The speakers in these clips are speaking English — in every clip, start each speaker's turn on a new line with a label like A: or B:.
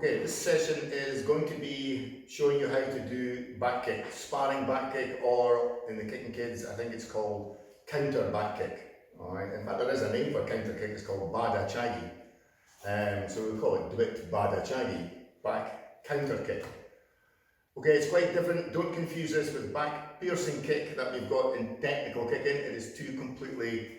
A: Okay, this session is going to be showing you how to do back kick, sparring back kick, or in the kicking kids, I think it's called counter back kick. Alright, in fact there is a name for counter kick, it's called bada chagi. So we call it dwit bada chagi, back counter kick. Okay, it's quite different. Don't confuse this with back piercing kick that we've got in technical kicking. It is two completely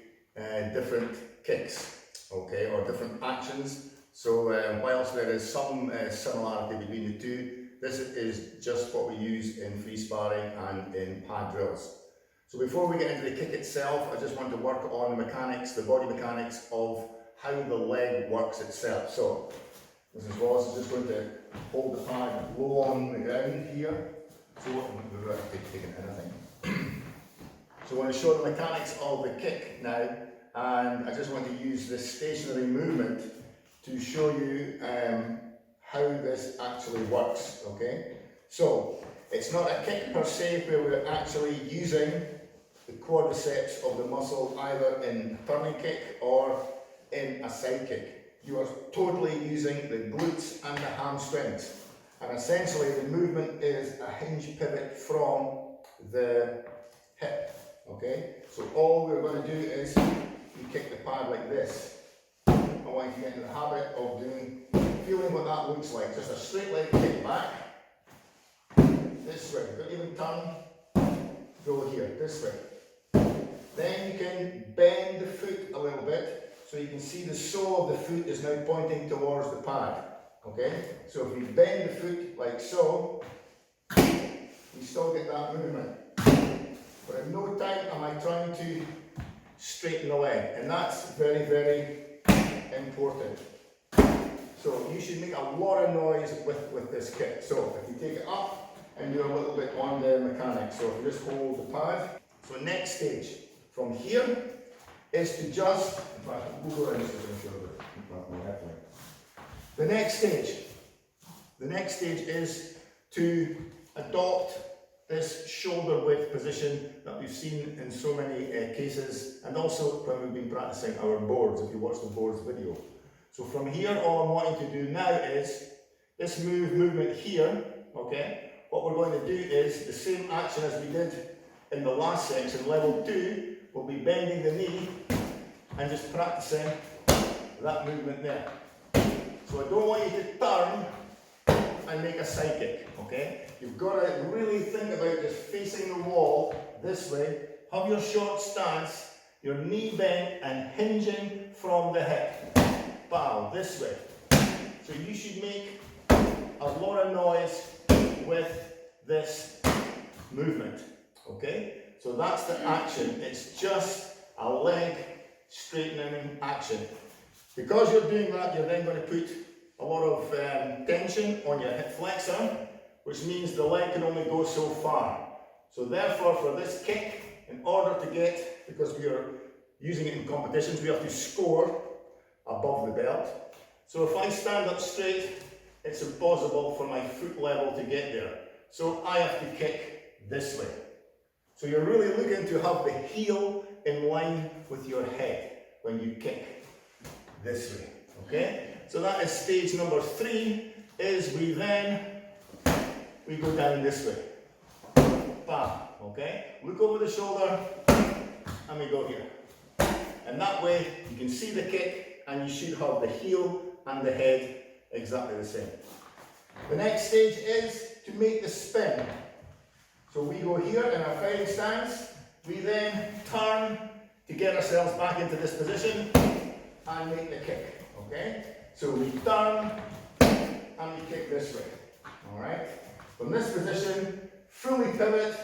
A: different kicks, okay, or different actions. So whilst there is some similarity between the two, this is just what we use in free sparring and in pad drills. So before we get into the kick itself, I just want to work on the mechanics, the body mechanics of how the leg works itself. So Mrs. Ross is just going to hold the pad low on the ground here. So we're taking anything. So I want to show the mechanics of the kick now, and I just want to use this stationary movement to show you how this actually works, okay? So, it's not a kick per se where we're actually using the quadriceps of the muscle either in a turning kick or in a side kick. You are totally using the glutes and the hamstrings. And essentially the movement is a hinge pivot from the hip, okay? So all we're going to do is you kick the pad like this. I want you to get into the habit of feeling what that looks like. Just a straight leg kick back, this way. Don't even turn, go here, this way. Then you can bend the foot a little bit, so you can see the sole of the foot is now pointing towards the pad. Okay? So if we bend the foot like so, we still get that movement. But at no time am I trying to straighten the leg, and that's very, very important. So you should make a lot of noise with this kick. So if you take it up and do a little bit on the mechanics. So if you just hold the pad. So next stage from here is to just, in fact, we'll go around this to show you. The next stage is to adopt this shoulder width position that we've seen in so many cases, and also when we've been practicing our boards, if you watch the boards video. So from here, all I'm wanting to do now is this movement here, okay? What we're going to do is the same action as we did in the last section, level 2, we'll be bending the knee and just practicing that movement there. So I don't want you to turn and make a side kick, okay? You've got to really think about just facing the wall this way, have your short stance, your knee bent and hinging from the hip. Bow, this way. So you should make a lot of noise with this movement, okay? So that's the action. It's just a leg straightening action. Because you're doing that, you're then going to put a lot of tension on your hip flexor, which means the leg can only go so far. So therefore, for this kick, in order to get, because we are using it in competitions, we have to score above the belt. So if I stand up straight, it's impossible for my foot level to get there. So I have to kick this way. So you're really looking to have the heel in line with your head when you kick this way, okay? So that is stage number 3, is we go down this way. Bam, okay? Look over the shoulder, and we go here. And that way, you can see the kick, and you should have the heel and the head exactly the same. The next stage is to make the spin. So we go here in our fighting stance, we then turn to get ourselves back into this position, and make the kick, okay? So we turn, and we kick this way, alright? From this position, fully pivot,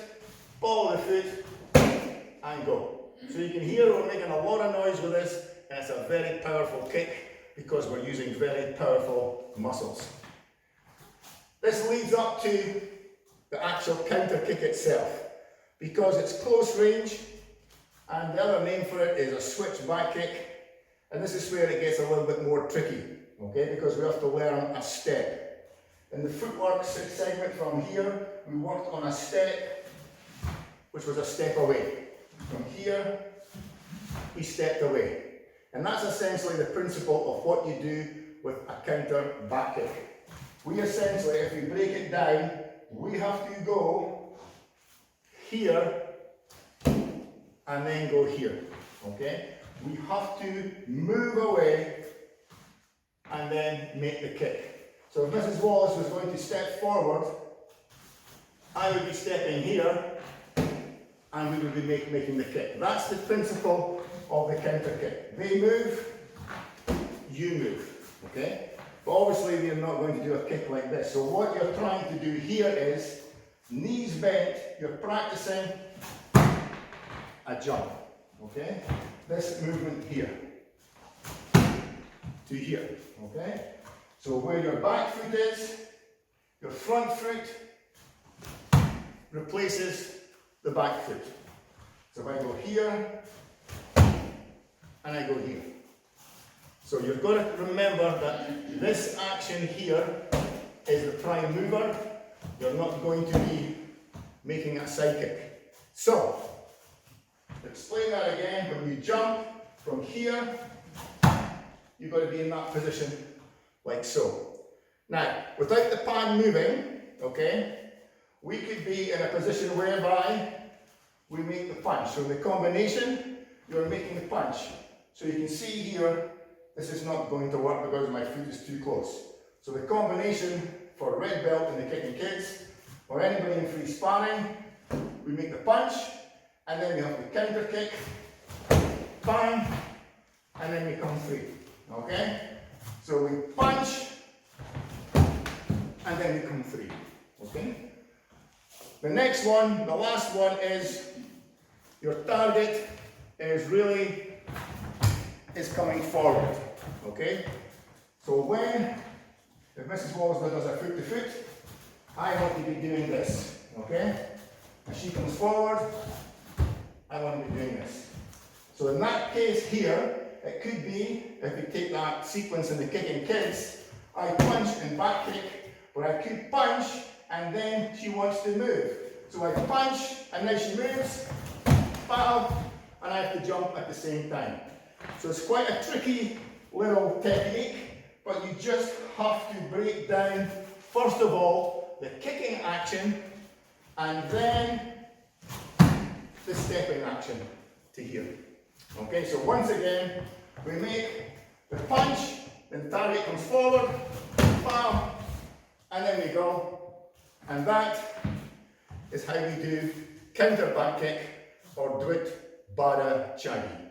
A: ball of the foot, and go. So you can hear we're making a lot of noise with this, and it's a very powerful kick because we're using very powerful muscles. This leads up to the actual counter kick itself. Because it's close range, and the other name for it is a switch back kick, and this is where it gets a little bit more tricky, okay, because we have to learn a step. In the footwork segment from here, we worked on a step, which was a step away. From here, we stepped away. And that's essentially the principle of what you do with a counter back kick. we essentially, if we break it down, we have to go here and then go here, okay? We have to move away and then make the kick. So if Mrs. Wallace was going to step forward, I would be stepping here and we would be making the kick. That's the principle of the counter kick. They move, you move, okay? But obviously we are not going to do a kick like this. So what you're trying to do here is, knees bent, you're practicing a jump, okay? This movement here to here, okay? So where your back foot is, your front foot replaces the back foot. So if I go here, and I go here. So you've got to remember that this action here is the prime mover. You're not going to be making a side kick. So, to explain that again, when you jump from here, you've got to be in that position like so. Now, without the pan moving, okay, we could be in a position whereby we make the punch. So in the combination, you're making the punch. So you can see here, this is not going to work because my foot is too close. So the combination for a red belt in the kicking kids, or anybody in free sparring, we make the punch, and then we have the counter kick, bang, and then we come free, okay? So we punch, and then we come free, okay? The next one, the last one is, your target is coming forward, okay? So if Mrs. Wallace does a foot to foot, I want to be doing this, okay? As she comes forward, I want to be doing this. So in that case here, it could be, if we take that sequence in the kicking kids, I punch and back kick, but I could punch and then she wants to move. So I punch and then she moves, bam, and I have to jump at the same time. So it's quite a tricky little technique, but you just have to break down, first of all, the kicking action, and then the stepping action to here. Okay, so once again, we make the punch, then the target comes forward, bam, and then we go. And that is how we do counter back kick, or Dwit Bada Chagi.